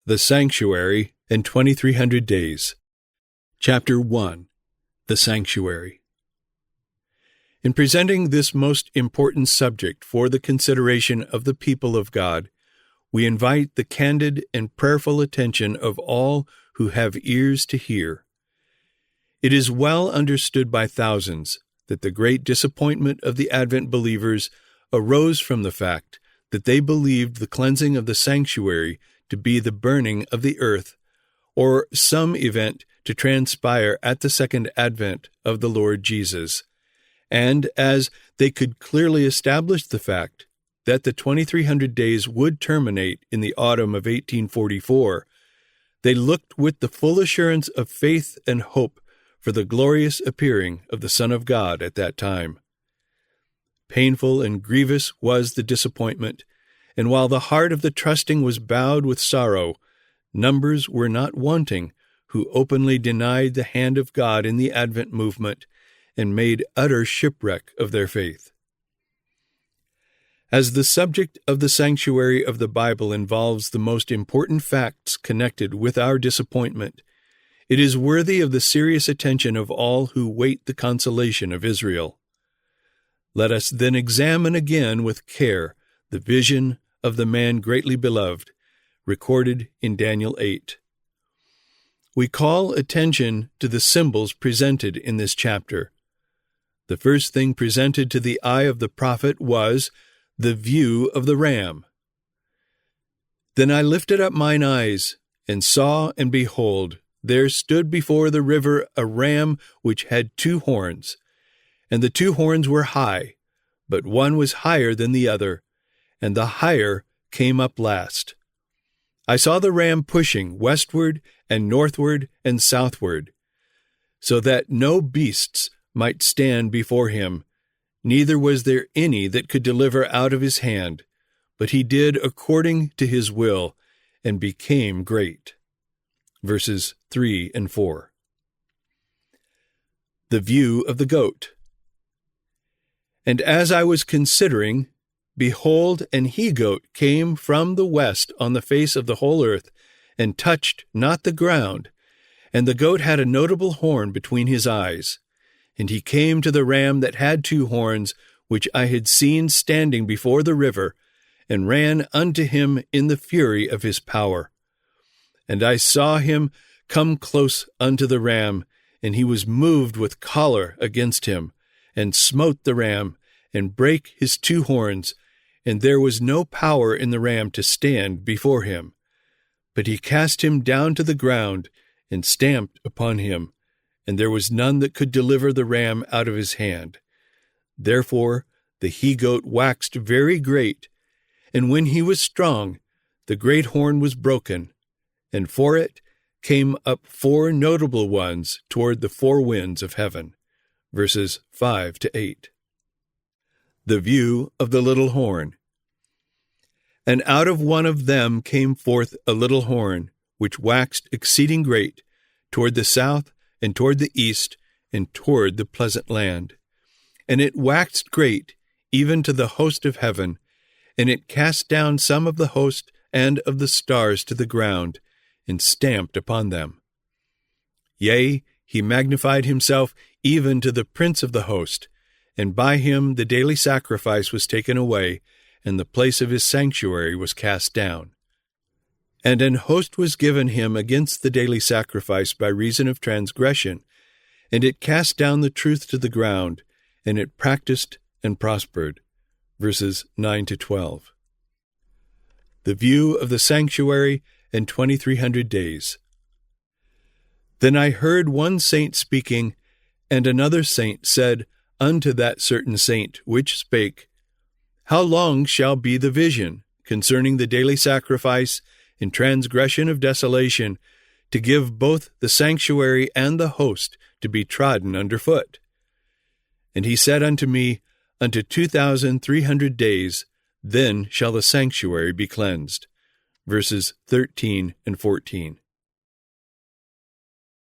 The Sanctuary and 2300 Days. Chapter 1. The Sanctuary. In presenting this most important subject for the consideration of the people of God, we invite the candid and prayerful attention of all who have ears to hear. It is well understood by thousands that the great disappointment of the Advent believers arose from the fact that they believed the cleansing of the sanctuary to be the burning of the earth, or some event to transpire at the second advent of the Lord Jesus. And as they could clearly establish the fact that the 2300 days would terminate in the autumn of 1844, they looked with the full assurance of faith and hope for the glorious appearing of the Son of God at that time. Painful and grievous was the disappointment, and while the heart of the trusting was bowed with sorrow, numbers were not wanting who openly denied the hand of God in the Advent movement and made utter shipwreck of their faith. As the subject of the sanctuary of the Bible involves the most important facts connected with our disappointment, it is worthy of the serious attention of all who wait the consolation of Israel. Let us then examine again with care the vision of the man greatly beloved, recorded in Daniel 8. We call attention to the symbols presented in this chapter. The first thing presented to the eye of the prophet was the view of the ram. Then I lifted up mine eyes, and saw, and behold, there stood before the river a ram which had 2 horns, and the 2 horns were high, but one was higher than the other, and the higher came up last. I saw the ram pushing westward and northward and southward, so that no beasts might stand before him, neither was there any that could deliver out of his hand, but he did according to his will, and became great. Verses 3 and 4. The view of the goat. And as I was considering, behold, an he-goat came from the west on the face of the whole earth, and touched not the ground. And the goat had a notable horn between his eyes. And he came to the ram that had 2 horns, which I had seen standing before the river, and ran unto him in the fury of his power. And I saw him come close unto the ram, and he was moved with choler against him, and smote the ram, and brake his 2 horns, and there was no power in the ram to stand before him. But he cast him down to the ground, and stamped upon him, and there was none that could deliver the ram out of his hand. Therefore the he-goat waxed very great, and when he was strong, the great horn was broken, and for it came up 4 notable ones toward the 4 winds of heaven. Verses 5 to 8. The view of the little horn. And out of one of them came forth a little horn, which waxed exceeding great, toward the south, and toward the east, and toward the pleasant land. And it waxed great, even to the host of heaven, and it cast down some of the host and of the stars to the ground, and stamped upon them. Yea, he magnified himself even to the prince of the host, and by him the daily sacrifice was taken away, and the place of his sanctuary was cast down. And an host was given him against the daily sacrifice by reason of transgression, and it cast down the truth to the ground, and it practiced and prospered. Verses 9 to 12. The view of the sanctuary and 2300 days. Then I heard one saint speaking, and another saint said unto that certain saint which spake, How long shall be the vision concerning the daily sacrifice and transgression of desolation, to give both the sanctuary and the host to be trodden under foot? And he said unto me, Unto 2300 days, then shall the sanctuary be cleansed. Verses 13 and 14.